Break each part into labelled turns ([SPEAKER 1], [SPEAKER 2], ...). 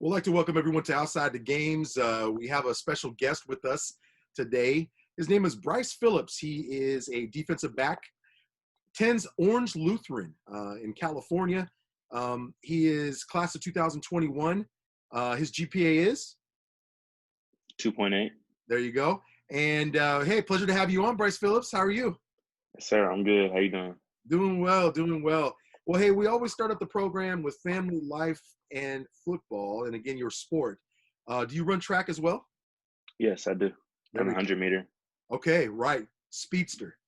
[SPEAKER 1] We'd like to welcome everyone to Outside the Games. We have a special guest with us today. His name is Bryce Phillips. He is a defensive back, attends Orange Lutheran in California. He is class of 2021. His GPA is?
[SPEAKER 2] 2.8.
[SPEAKER 1] There you go. And hey, pleasure to have you on, Bryce Phillips. How are you?
[SPEAKER 2] Yes, sir. I'm good. How you doing?
[SPEAKER 1] Doing well, doing well. Well, hey, we always start up the program with family, life, and football, and again, your sport. Do you run track as well?
[SPEAKER 2] Yes, I do.
[SPEAKER 1] There
[SPEAKER 2] I'm
[SPEAKER 1] we
[SPEAKER 2] a
[SPEAKER 1] go.
[SPEAKER 2] 100-meter.
[SPEAKER 1] Okay, right. Speedster.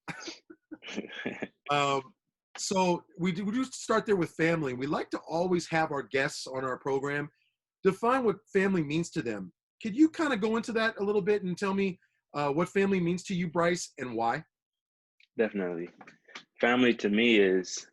[SPEAKER 1] Um, so we do start there with family. We like to always have our guests on our program define what family means to them. Could you kind of go into that a little bit and tell me what family means to you, Bryce, and why?
[SPEAKER 2] Definitely. Family to me is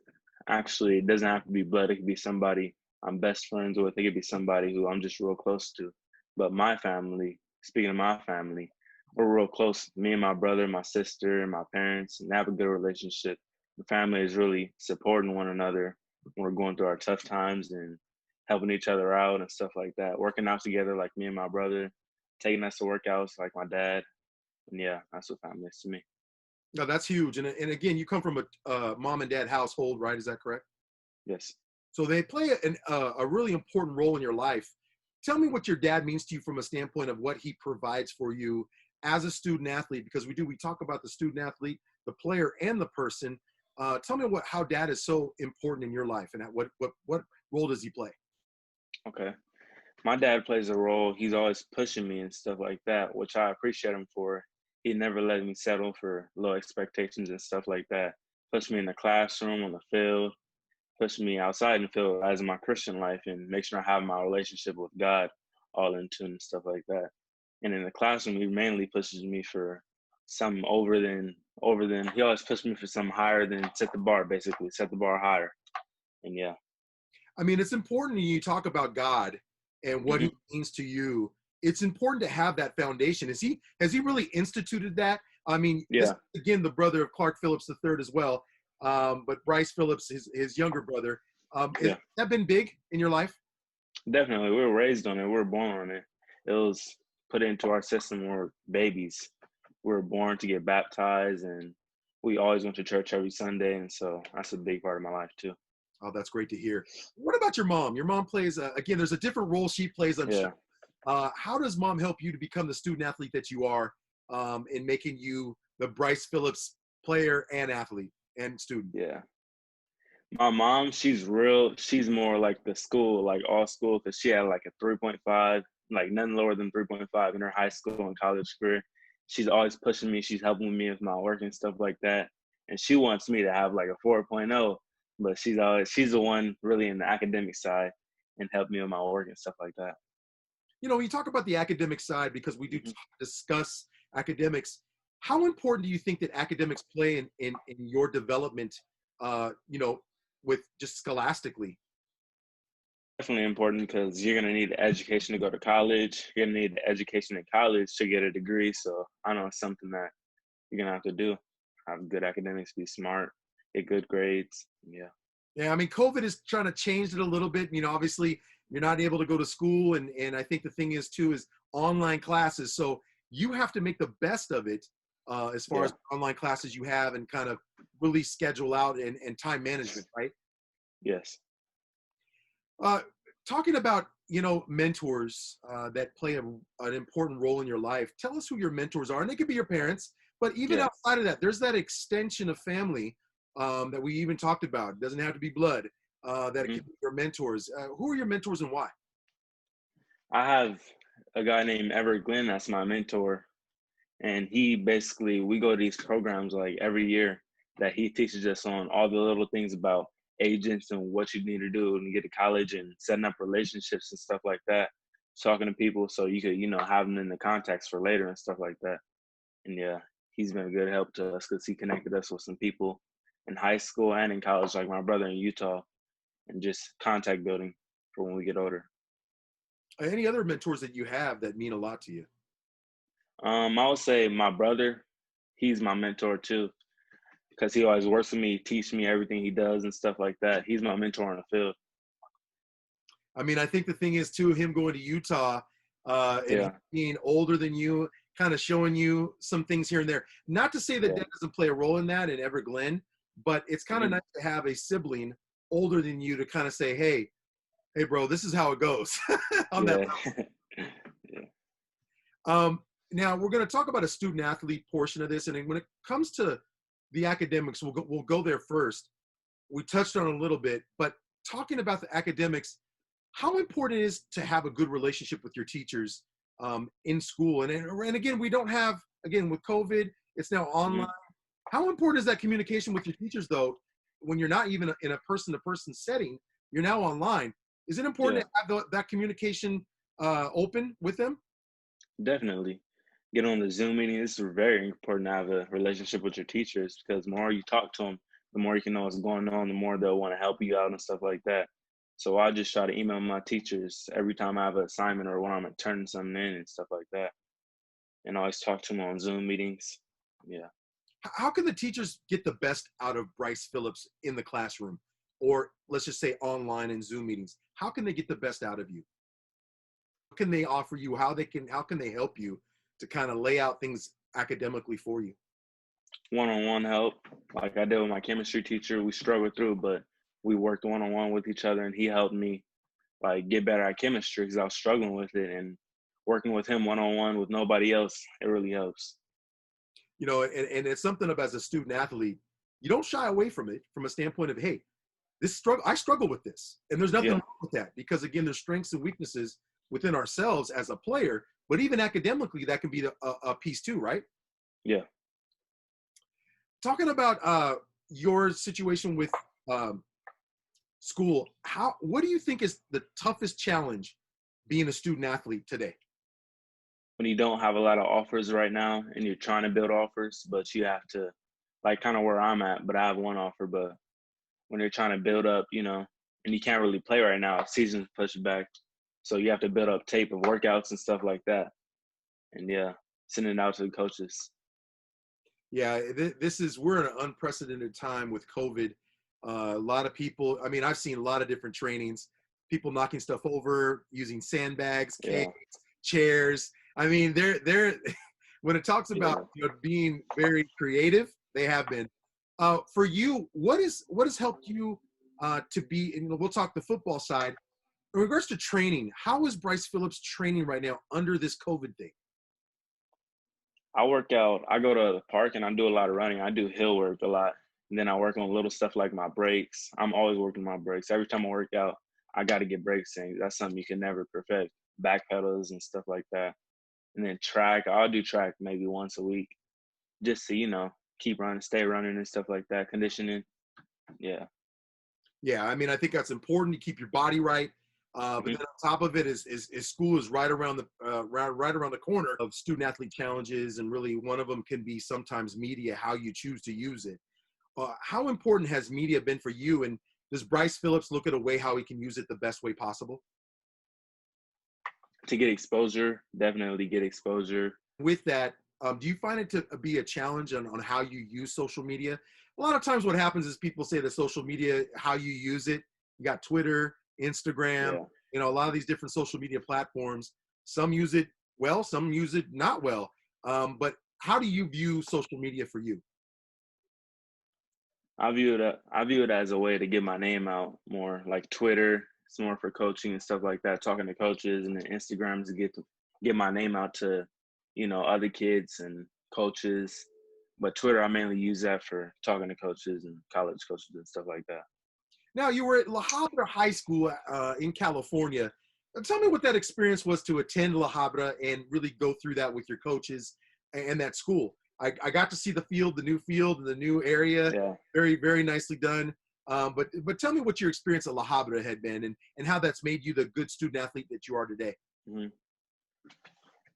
[SPEAKER 2] actually, it doesn't have to be blood. It could be somebody I'm best friends with. It could be somebody who I'm just real close to. But my family, speaking of my family, we're real close. Me and my brother, my sister, and my parents, and have a good relationship. The family is really supporting one another when we're going through our tough times and helping each other out and stuff like that. Working out together like me and my brother, taking us to workouts like my dad. And yeah, that's what family is to me.
[SPEAKER 1] No, that's huge. And again, you come from a mom and dad household, right? Is that correct?
[SPEAKER 2] Yes.
[SPEAKER 1] So they play a really important role in your life. Tell me what your dad means to you from a standpoint of what he provides for you as a student athlete, because we talk about the student athlete, the player, and the person. Tell me how dad is so important in your life, and what role does he play?
[SPEAKER 2] Okay. My dad plays a role. He's always pushing me and stuff like that, which I appreciate him for. He never let me settle for low expectations and stuff like that. Pushed me in the classroom, on the field, pushed me outside in the field as in my Christian life, and make sure I have my relationship with God all in tune and stuff like that. And in the classroom, he mainly pushes me for something over than he always pushed me for something higher than set the bar, basically set the bar higher. And yeah.
[SPEAKER 1] I mean, it's important when you talk about God and what
[SPEAKER 2] Hmm.
[SPEAKER 1] he means to you. It's important to have that foundation. Has he really instituted that? I mean, this
[SPEAKER 2] Yeah.
[SPEAKER 1] is, again, the brother of Clark Phillips III as well, but Bryce Phillips, his younger brother. Has
[SPEAKER 2] Yeah.
[SPEAKER 1] that been big in your life?
[SPEAKER 2] Definitely. We were raised on it. We were born on it. It was put into our system when we were babies. We were born to get baptized, and we always went to church every Sunday. And so that's a big part of my life, too.
[SPEAKER 1] Oh, that's great to hear. What about your mom? Your mom plays, again, there's a different role she plays, I'm sure.
[SPEAKER 2] Yeah.
[SPEAKER 1] How does mom help you to become the student athlete that you are in making you the Bryce Phillips player and athlete and student?
[SPEAKER 2] Yeah. My mom, she's more like the school, like all school, because she had like a 3.5, like nothing lower than 3.5 in her high school and college career. She's always pushing me. She's helping me with my work and stuff like that. And she wants me to have like a 4.0, but she's the one really in the academic side and help me with my work and stuff like that.
[SPEAKER 1] You know, when you talk about the academic side, because we do
[SPEAKER 2] Hmm.
[SPEAKER 1] discuss academics, how important do you think that academics play in your development, you know, with just scholastically?
[SPEAKER 2] Definitely important because you're gonna need the education to go to college. You're gonna need the education in college to get a degree. So I know it's something that you're gonna have to do. Have good academics, be smart, get good grades. Yeah.
[SPEAKER 1] Yeah, I mean, COVID is trying to change it a little bit. You know, obviously you're not able to go to school, and I think the thing is too is online classes. So you have to make the best of it as far
[SPEAKER 2] Yeah.
[SPEAKER 1] as online classes you have, and kind of really schedule out and time management, right?
[SPEAKER 2] Yes.
[SPEAKER 1] Uh, Talking about mentors that play an important role in your life. Tell us who your mentors are, and they could be your parents. But even
[SPEAKER 2] Yeah.
[SPEAKER 1] outside of that, there's that extension of family that we even talked about. It doesn't have to be blood. That it
[SPEAKER 2] Hmm.
[SPEAKER 1] could be your mentors. Who are your mentors and why?
[SPEAKER 2] I have a guy named Everett Glenn that's my mentor, and he basically we go to these programs like every year that he teaches us on all the little things about agents and what you need to do when you get to college and setting up relationships and stuff like that. Talking to people so you could have them in the contacts for later and stuff like that. And yeah, he's been a good help to us because he connected us with some people in high school and in college, like my brother in Utah, and just contact building for when we get older.
[SPEAKER 1] Any other mentors that you have that mean a lot to you?
[SPEAKER 2] I would say my brother, he's my mentor too, because he always works with me, teach me everything he does and stuff like that. He's my mentor on the field.
[SPEAKER 1] I mean, I think the thing is too, him going to Utah and he
[SPEAKER 2] Yeah.
[SPEAKER 1] being older than you, kind of showing you some things here and there. Not to say that
[SPEAKER 2] Yeah.
[SPEAKER 1] dad doesn't play a role in that in Everett Glen, but it's kind of
[SPEAKER 2] Hmm.
[SPEAKER 1] nice to have a sibling older than you to kind of say, hey, bro, this is how it goes on that.
[SPEAKER 2] Yeah. Yeah.
[SPEAKER 1] Um, Now we're going to talk about a student athlete portion of this, and then when it comes to the academics, we'll go there first. We touched on it a little bit, but talking about the academics, how important it is to have a good relationship with your teachers in school. And again, we don't have, again, with COVID, it's now online.
[SPEAKER 2] Hmm.
[SPEAKER 1] How important is that communication with your teachers, though, when you're not even in a person-to-person setting, you're now online? Is it important
[SPEAKER 2] Yeah.
[SPEAKER 1] to have that communication open with them?
[SPEAKER 2] Definitely. Get on the Zoom meeting. It's very important to have a relationship with your teachers because the more you talk to them, the more you can know what's going on, the more they'll want to help you out and stuff like that. So I just try to email my teachers every time I have an assignment or when I'm turning something in and stuff like that. And I always talk to them on Zoom meetings. Yeah.
[SPEAKER 1] How can the teachers get the best out of Bryce Phillips in the classroom, or let's just say online and Zoom meetings? How can they get the best out of you? What can they offer you? How can they help you to kind of lay out things academically for you?
[SPEAKER 2] One-on-one help, like I did with my chemistry teacher. We struggled through, but we worked one-on-one with each other, and he helped me like get better at chemistry because I was struggling with it. And working with him one-on-one with nobody else, it really helps.
[SPEAKER 1] And it's something about, as a student athlete, you don't shy away from it from a standpoint of, hey, this struggle, I struggle with this, and there's nothing
[SPEAKER 2] Yeah.
[SPEAKER 1] wrong with that, because again, there's strengths and weaknesses within ourselves as a player, but even academically, that can be a piece too, right?
[SPEAKER 2] Yeah.
[SPEAKER 1] Talking about your situation with um, school, what do you think is the toughest challenge being a student athlete today?
[SPEAKER 2] When you don't have a lot of offers right now and you're trying to build offers, but you have to, like, kind of where I'm at, but I have one offer. But when you're trying to build up, and you can't really play right now, season's pushed back. So you have to build up tape of workouts and stuff like that. And yeah, sending it out to the coaches.
[SPEAKER 1] Yeah, we're in an unprecedented time with COVID. A lot of people, I mean, I've seen a lot of different trainings, people knocking stuff over, using sandbags,
[SPEAKER 2] Yeah.
[SPEAKER 1] cakes, chairs. I mean, they're when it talks about,
[SPEAKER 2] Yeah.
[SPEAKER 1] being very creative, they have been. For you, what has helped you to be? And we'll talk the football side. In regards to training, how is Bryce Phillips training right now under this COVID thing?
[SPEAKER 2] I work out. I go to the park and I do a lot of running. I do hill work a lot. And then I work on little stuff like my brakes. I'm always working my brakes. Every time I work out, I got to get brakes in. That's something you can never perfect. Back pedals and stuff like that. And then track, I'll do track maybe once a week just to, keep running, stay running and stuff like that. Conditioning. Yeah.
[SPEAKER 1] Yeah, I mean, I think that's important to keep your body right. But
[SPEAKER 2] Hmm.
[SPEAKER 1] then on top of it is school is right around the right around the corner of student athlete challenges, and really one of them can be sometimes media, how you choose to use it. How important has media been for you, and does Bryce Phillips look at a way how he can use it the best way possible?
[SPEAKER 2] To get exposure, definitely get exposure.
[SPEAKER 1] With that, do you find it to be a challenge on how you use social media? A lot of times what happens is people say that social media, how you use it, you got Twitter, Instagram,
[SPEAKER 2] Yeah.
[SPEAKER 1] a lot of these different social media platforms. Some use it well, some use it not well. But how do you view social media for you?
[SPEAKER 2] I view it as a way to get my name out more. Like Twitter, it's more for coaching and stuff like that, talking to coaches, and then Instagram is to get my name out to, other kids and coaches. But Twitter, I mainly use that for talking to coaches and college coaches and stuff like that.
[SPEAKER 1] Now, you were at La Habra High School in California. Tell me what that experience was to attend La Habra and really go through that with your coaches and that school. I got to see the field, the new field, and the new area.
[SPEAKER 2] Yeah.
[SPEAKER 1] Very, very nicely done. But tell me what your experience at La Habra had been, and how that's made you the good student athlete that you are today.
[SPEAKER 2] Hmm.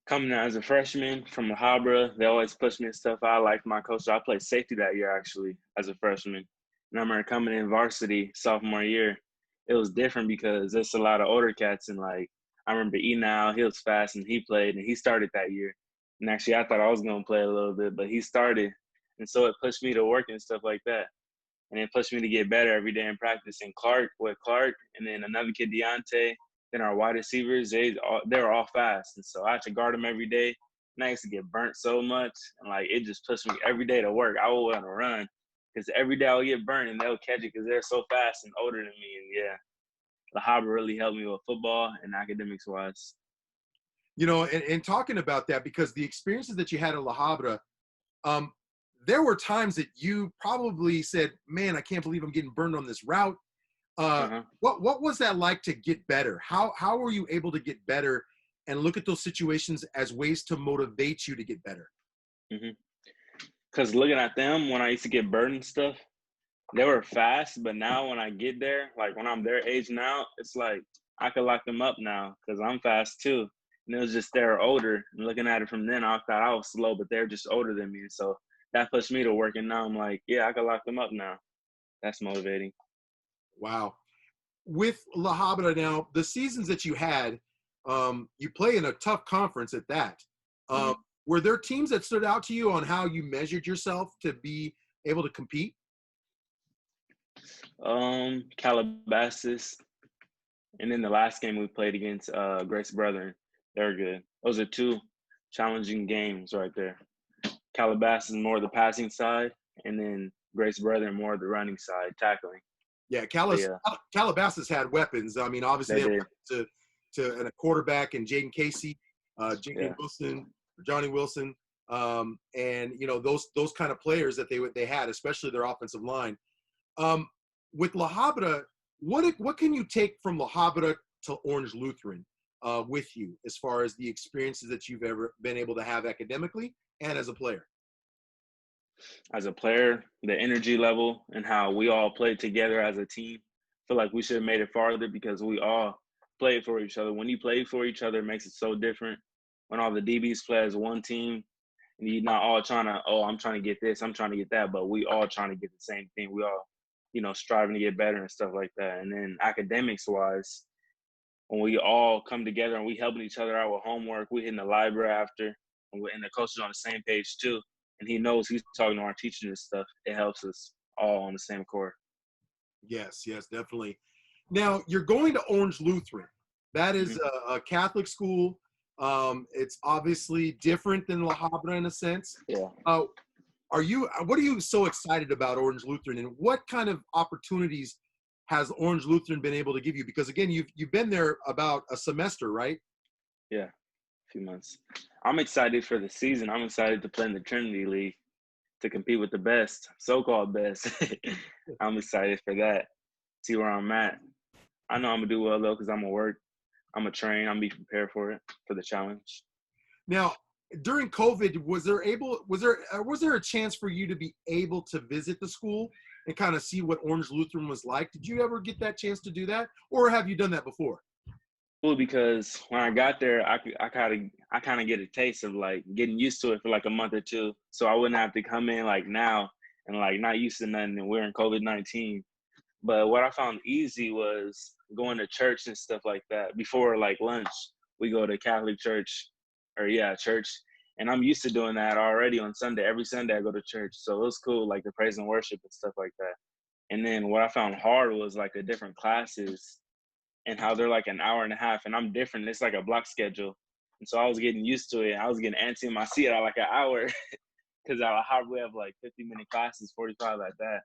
[SPEAKER 2] Coming out as a freshman from La Habra, they always push me and stuff. I liked my coach. I played safety that year actually as a freshman. And I remember coming in varsity sophomore year, it was different because there's a lot of older cats and like I remember Enal, he was fast and he played and he started that year. And actually I thought I was gonna play a little bit, but he started. And so it pushed me to work and stuff like that. And it pushed me to get better every day in practice. And Clark and then another kid, Deontay, Then our wide receivers, they were all fast, and so I had to guard them every day. And I used to get burnt so much, and like it just pushed me every day to work. I would want to run because every day I would get burnt, and they'll catch it because they're so fast and older than me. And yeah, La Habra really helped me with football and academics wise.
[SPEAKER 1] You know, and talking about that, because the experiences that you had at La Habra, um, there were times that you probably said, man, I can't believe I'm getting burned on this route. What was that like to get better? How were you able to get better and look at those situations as ways to motivate you to get better?
[SPEAKER 2] Because looking at them when I used to get burned and stuff, they were fast. But now when I get there, like when I'm their age now, it's like I could lock them up now because I'm fast too. And it was just they're older. And looking at it from then, I thought I was slow, but they're just older than me. So that pushed me to work. And now I'm like, yeah, I could lock them up now. That's motivating.
[SPEAKER 1] Wow. With La Habra now, the seasons that you had, you play in a tough conference at that. Were there teams that stood out to you on how you measured yourself to be able to compete?
[SPEAKER 2] Calabasas. And then the last game we played against Grace Brethren, they're good. Those are two challenging games right there. Calabasas more the passing side, and then Grace Brethren more the running side, tackling.
[SPEAKER 1] Yeah, Calabasas had weapons. I mean, obviously they went to a quarterback and Jaden Casey, Wilson, Johnny Wilson, and you know those kind of players that they had, especially their offensive line. With La Habra, what can you take from La Habra to Orange Lutheran with you as far as the experiences that you've ever been able to have academically and as a player?
[SPEAKER 2] As a player, the energy level and how we all played together as a team. I feel like we should have made it farther because we all played for each other. When you play for each other, it makes it so different. When all the DBs play as one team, and you're not all trying to, I'm trying to get this, I'm trying to get that, but we all trying to get the same thing. We all, striving to get better and stuff like that. And then academics-wise, when we all come together and we helping each other out with homework, we hitting the library after, and the coach is on the same page too. And he knows he's talking to our teachers and stuff. It helps us all on the same court.
[SPEAKER 1] Yes, definitely. Now, you're going to Orange Lutheran. That is a Catholic school. It's obviously different than La Habra in a sense.
[SPEAKER 2] Yeah.
[SPEAKER 1] What are you so excited about Orange Lutheran, and what kind of opportunities has Orange Lutheran been able to give you? Because again, you've been there about a semester, right?
[SPEAKER 2] Yeah, a few months. I'm excited for the season. I'm excited to play in the Trinity League to compete with the best, so-called best. I'm excited for that. See where I'm at. I know I'm gonna do well though because I'm gonna work. I'm gonna train. I'm gonna be prepared for it, for the challenge.
[SPEAKER 1] Now, during COVID, was there a chance for you to be able to visit the school and kind of see what Orange Lutheran was like? Did you ever get that chance to do that, or have you done that before?
[SPEAKER 2] Cool, because when I got there, I kind of get a taste of like getting used to it for like a month or two, so I wouldn't have to come in like now and like not used to nothing. And we're in COVID-19. But what I found easy was going to church and stuff like that. Before like lunch, we go to Catholic church, church. And I'm used to doing that already on Sunday. Every Sunday I go to church. So it was cool, like the praise and worship and stuff like that. And then what I found hard was like the different classes and how they're like an hour and a half. And I'm different. It's like a block schedule. And so I was getting used to it. I was getting antsy in my seat at like an hour because I hardly have like 50-minute classes, 45 like that.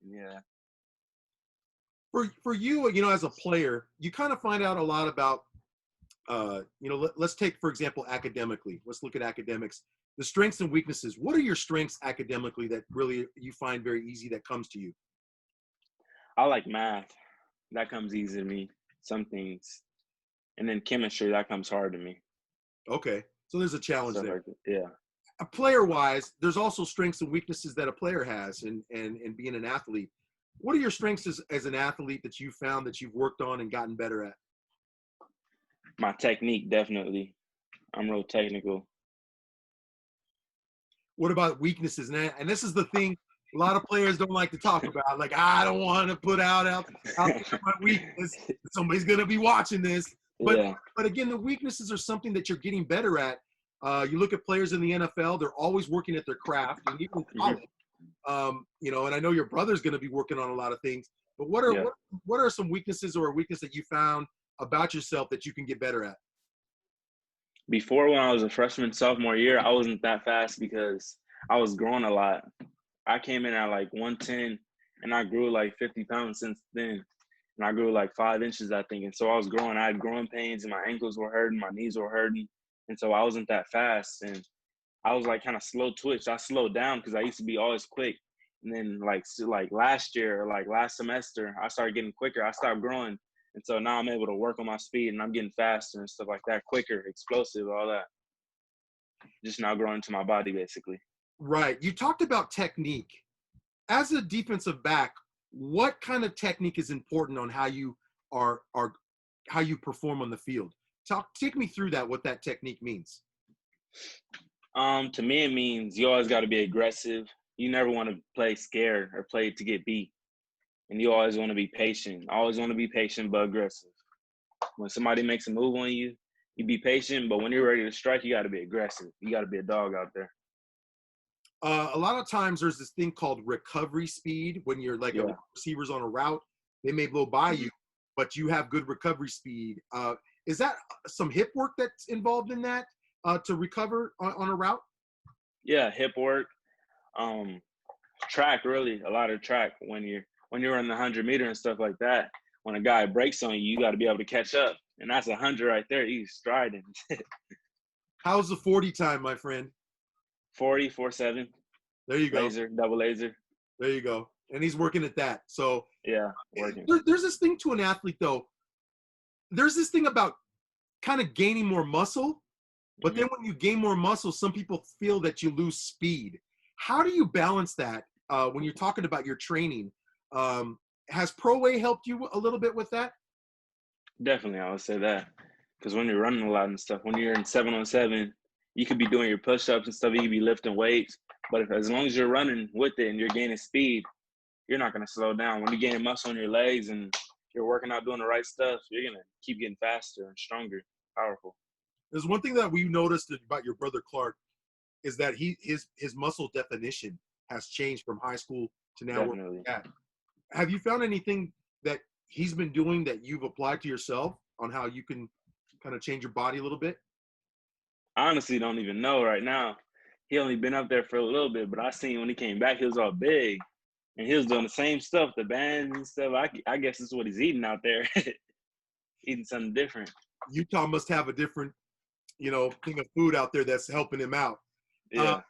[SPEAKER 2] Yeah.
[SPEAKER 1] For you, as a player, you kind of find out a lot about, let's take, for example, academically. Let's look at academics. The strengths and weaknesses. What are your strengths academically that really you find very easy that comes to you?
[SPEAKER 2] I like math. That comes easy to me. Some things. And then chemistry, that comes hard to me.
[SPEAKER 1] Okay. So there's a challenge there.
[SPEAKER 2] Like yeah.
[SPEAKER 1] Player-wise, there's also strengths and weaknesses that a player has in being an athlete. What are your strengths as an athlete that you found that you've worked on and gotten better at?
[SPEAKER 2] My technique, definitely. I'm real technical.
[SPEAKER 1] What about weaknesses? And this is the thing a lot of players don't like to talk about. Like, I don't want to put out my weakness. Somebody's going to be watching this. But again, the weaknesses are something that you're getting better at. You look at players in the NFL, they're always working at their craft. And even in college, and I know your brother's going to be working on a lot of things. But what are some weaknesses or a weakness that you found about yourself that you can get better at?
[SPEAKER 2] Before, when I was a freshman, sophomore year, I wasn't that fast because I was growing a lot. I came in at like 110, and I grew like 50 pounds since then. And I grew like 5 inches, I think. And so I was growing. I had growing pains, and my ankles were hurting, my knees were hurting. And so I wasn't that fast. And I was like kind of slow twitch. I slowed down because I used to be always quick. And then like last year or like last semester, I started getting quicker. I stopped growing. And so now I'm able to work on my speed, and I'm getting faster and stuff like that, quicker, explosive, all that. Just now growing into my body, basically.
[SPEAKER 1] Right. You talked about technique. As a defensive back, what kind of technique is important on how you how you perform on the field? Take me through that, what that technique means.
[SPEAKER 2] To me, it means you always got to be aggressive. You never want to play scared or play to get beat. And you always want to be patient. Always want to be patient but aggressive. When somebody makes a move on you, you be patient, but when you're ready to strike, you got to be aggressive. You got to be a dog out there.
[SPEAKER 1] A lot of times there's this thing called recovery speed. When you're like a receiver's on a route, they may blow by you, but you have good recovery speed. Is that some hip work that's involved in that to recover on a route?
[SPEAKER 2] Yeah, hip work, track, really, a lot of track. When you're in the 100-meter and stuff like that, when a guy breaks on you, you got to be able to catch up. And that's 100 right there. He's striding.
[SPEAKER 1] How's the 40 time, my friend?
[SPEAKER 2] 40, 4.7.
[SPEAKER 1] There you go.
[SPEAKER 2] Laser, double laser.
[SPEAKER 1] There you go. And he's working at that. So
[SPEAKER 2] yeah, working.
[SPEAKER 1] There's this thing to an athlete, though. There's this thing about kind of gaining more muscle, but then when you gain more muscle, some people feel that you lose speed. How do you balance that when you're talking about your training? Has Pro A helped you a little bit with that?
[SPEAKER 2] Definitely, I would say that. Because when you're running a lot and stuff, when you're in 7-on-7, you could be doing your push-ups and stuff. You could be lifting weights. But as long as you're running with it and you're gaining speed, you're not going to slow down. When you're gaining muscle in your legs and you're working out doing the right stuff, you're going to keep getting faster and stronger, powerful.
[SPEAKER 1] There's one thing that we noticed about your brother Clark is that his muscle definition has changed from high school to now where he's at. Have you found anything that he's been doing that you've applied to yourself on how you can kind of change your body a little bit?
[SPEAKER 2] I honestly don't even know right now. He only been up there for a little bit, but I seen when he came back, he was all big. And he was doing the same stuff, the bands and stuff. I guess this is what he's eating out there. Eating something different.
[SPEAKER 1] Utah must have a different, thing of food out there that's helping him out.
[SPEAKER 2] Yeah.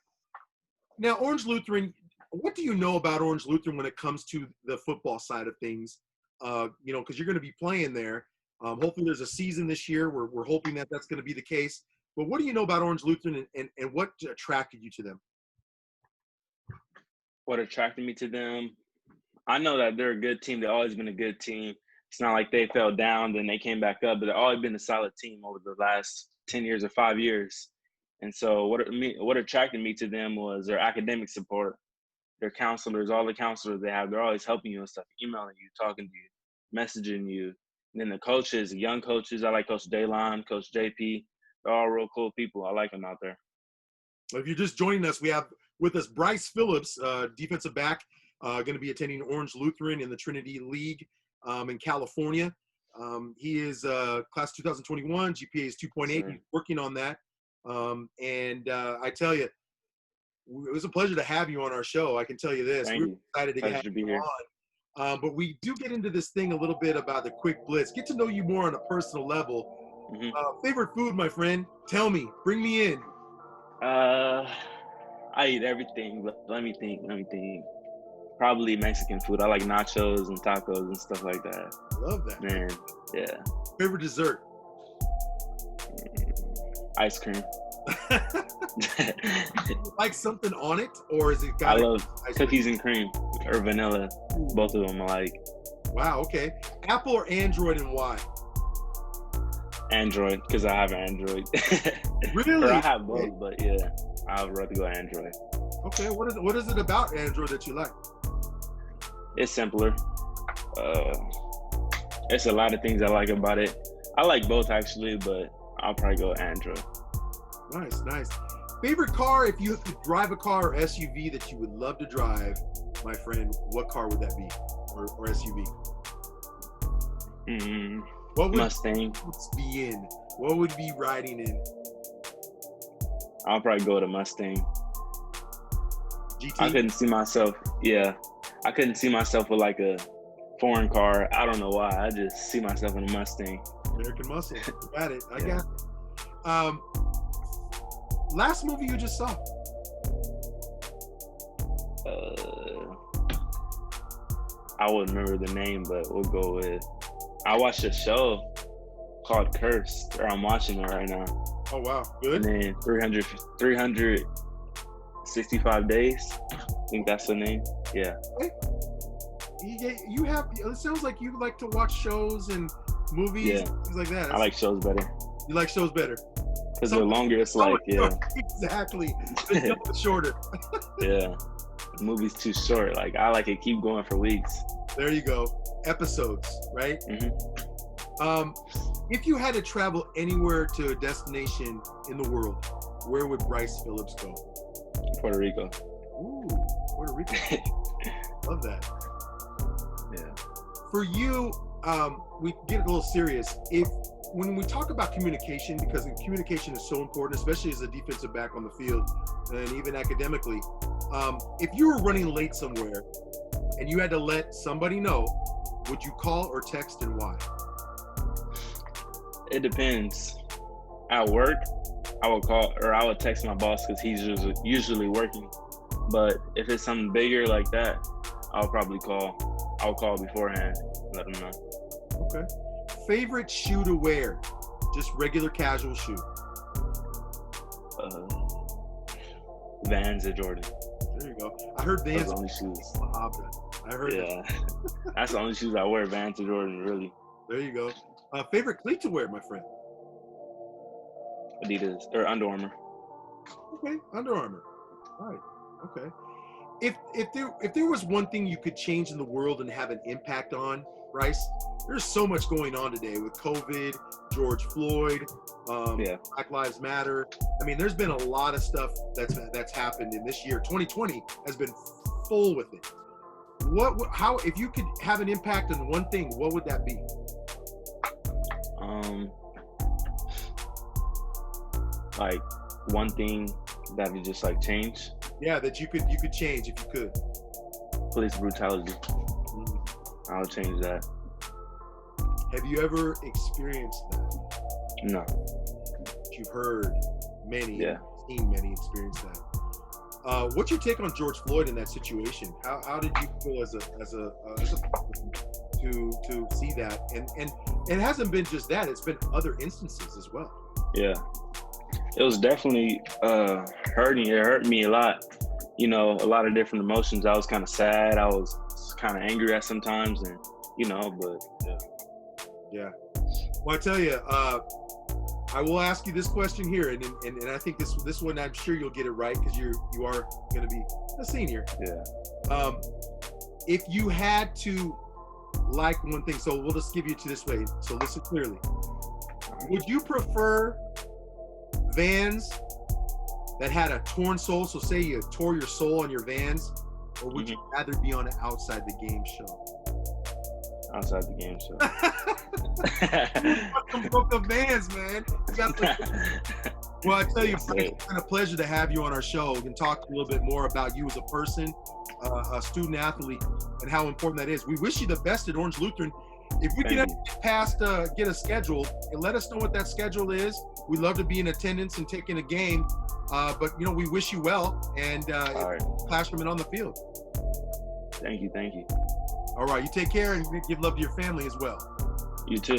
[SPEAKER 1] Now, Orange Lutheran, what do you know about Orange Lutheran when it comes to the football side of things? Because you're going to be playing there. Hopefully there's a season this year. We're hoping that that's going to be the case. But what do you know about Orange Lutheran and what attracted you to them?
[SPEAKER 2] What attracted me to them? I know that they're a good team. They've always been a good team. It's not like they fell down, then they came back up, but they've always been a solid team over the last 10 years or 5 years. And so what attracted me to them was their academic support, their counselors, all the counselors they have. They're always helping you and stuff, emailing you, talking to you, messaging you. And then the coaches, young coaches, I like Coach Daylon, Coach JP. They're all real cool people. I like them out there.
[SPEAKER 1] If you're just joining us, we have with us Bryce Phillips, defensive back, going to be attending Orange Lutheran in the Trinity League in California. He is class 2021, GPA is 2.8. Sure. He's working on that. I tell you, it was a pleasure to have you on our show. I can tell you this. We're excited to have you on. But we do get into this thing a little bit about the quick blitz. Get to know you more on a personal level. Favorite food, my friend? Tell me. Bring me in.
[SPEAKER 2] I eat everything, but let me think. Probably Mexican food. I like nachos and tacos and stuff like that.
[SPEAKER 1] Love that.
[SPEAKER 2] Man, yeah.
[SPEAKER 1] Favorite dessert?
[SPEAKER 2] Ice cream.
[SPEAKER 1] Like something on it, or is it
[SPEAKER 2] I love cookies and cream or vanilla. Ooh. Both of them I like.
[SPEAKER 1] Wow, okay. Apple or Android, and why?
[SPEAKER 2] Android, because I have an Android.
[SPEAKER 1] Really?
[SPEAKER 2] Or I have both, but yeah, I'd rather go Android.
[SPEAKER 1] Okay, what is it about Android that you like?
[SPEAKER 2] It's simpler. It's a lot of things I like about it. I like both actually, but I'll probably go Android.
[SPEAKER 1] Nice. Favorite car, if you could drive a car or SUV that you would love to drive, my friend, what car would that be, or SUV? What would
[SPEAKER 2] Mustang.
[SPEAKER 1] Phillips be in? What would be riding in?
[SPEAKER 2] I'll probably go to Mustang.
[SPEAKER 1] GT?
[SPEAKER 2] I couldn't see myself. Yeah, I couldn't see myself with like a foreign car. I don't know why. I just see myself in a Mustang.
[SPEAKER 1] American Muscle. Got it. I
[SPEAKER 2] Yeah.
[SPEAKER 1] got it. Last movie you just saw?
[SPEAKER 2] I wouldn't remember the name, but we'll go with. I watched a show called Cursed, or I'm watching it right now.
[SPEAKER 1] Oh, wow.
[SPEAKER 2] And
[SPEAKER 1] Good.
[SPEAKER 2] then 365 days. I think that's the name. Yeah.
[SPEAKER 1] You have, it sounds like you like to watch shows and movies,
[SPEAKER 2] Yeah.
[SPEAKER 1] things like that.
[SPEAKER 2] I like shows better
[SPEAKER 1] You like shows better.
[SPEAKER 2] because they're longer. It's like, yeah,
[SPEAKER 1] Exactly. It's shorter.
[SPEAKER 2] yeah. The movie's too short. Like, I like it keep going for weeks.
[SPEAKER 1] There you go. Episodes, right?
[SPEAKER 2] Mhm.
[SPEAKER 1] If you had to travel anywhere to a destination in the world, where would Bryce Phillips go?
[SPEAKER 2] Puerto Rico.
[SPEAKER 1] Ooh, Puerto Rico. Love that.
[SPEAKER 2] Yeah.
[SPEAKER 1] For you, we get a little serious. When we talk about communication, because communication is so important, especially as a defensive back on the field and even academically, if you were running late somewhere and you had to let somebody know, would you call or text, and why?
[SPEAKER 2] It depends. At work, I would call or I would text my boss because he's usually working. But if it's something bigger like that, I'll probably call. I'll call beforehand, let them know.
[SPEAKER 1] Okay. Favorite shoe to wear? Just regular casual shoe.
[SPEAKER 2] Vans or Jordan.
[SPEAKER 1] There you go. I heard
[SPEAKER 2] Those
[SPEAKER 1] Vans.
[SPEAKER 2] are the only shoes.
[SPEAKER 1] I heard that.
[SPEAKER 2] Yeah. That's the only shoes I wear, Vans or Jordan, really.
[SPEAKER 1] There you go. Favorite cleat to wear, my friend?
[SPEAKER 2] Adidas or Under Armour.
[SPEAKER 1] Okay, Under Armour. All right. Okay. If there was one thing you could change in the world and have an impact on, Bryce, there's so much going on today with COVID, George Floyd,
[SPEAKER 2] Yeah.
[SPEAKER 1] Black Lives Matter. I mean, there's been a lot of stuff that's happened in this year. 2020 has been full with it. How, if you could have an impact on one thing, what would that be?
[SPEAKER 2] Like one thing that would just like change.
[SPEAKER 1] Yeah, that you could change if you could.
[SPEAKER 2] Police brutality. I'll change that.
[SPEAKER 1] Have you ever experienced that?
[SPEAKER 2] No.
[SPEAKER 1] You've heard many,
[SPEAKER 2] Yeah.
[SPEAKER 1] seen many experience that. What's your take on George Floyd in that situation? How did you feel as a person to see that? And it hasn't been just that; it's been other instances as well.
[SPEAKER 2] Yeah. It was definitely hurting. It hurt me a lot. You know, a lot of different emotions. I was kind of sad. I was kind of angry at sometimes, and but yeah.
[SPEAKER 1] Yeah. Well, I tell you, I will ask you this question here, and I think this one I'm sure you'll get it right because you are going to be a senior.
[SPEAKER 2] Yeah.
[SPEAKER 1] If you had to like one thing, so we'll just give you to this way. So listen clearly. Would you prefer Vans that had a torn sole? So say you tore your sole on your Vans, or would you rather be on an outside the game show?
[SPEAKER 2] Outside the game show.
[SPEAKER 1] You broke the Vans, man. Well, I tell you, Bryce, it's been a pleasure to have you on our show. We can talk a little bit more about you as a person, a student athlete, and how important that is. We wish you the best at Orange Lutheran. If we can get a schedule, and let us know what that schedule is. We'd love to be in attendance and taking a game. But we wish you well and classroom and on the field.
[SPEAKER 2] Thank you.
[SPEAKER 1] All right, you take care and give love to your family as well.
[SPEAKER 2] You too.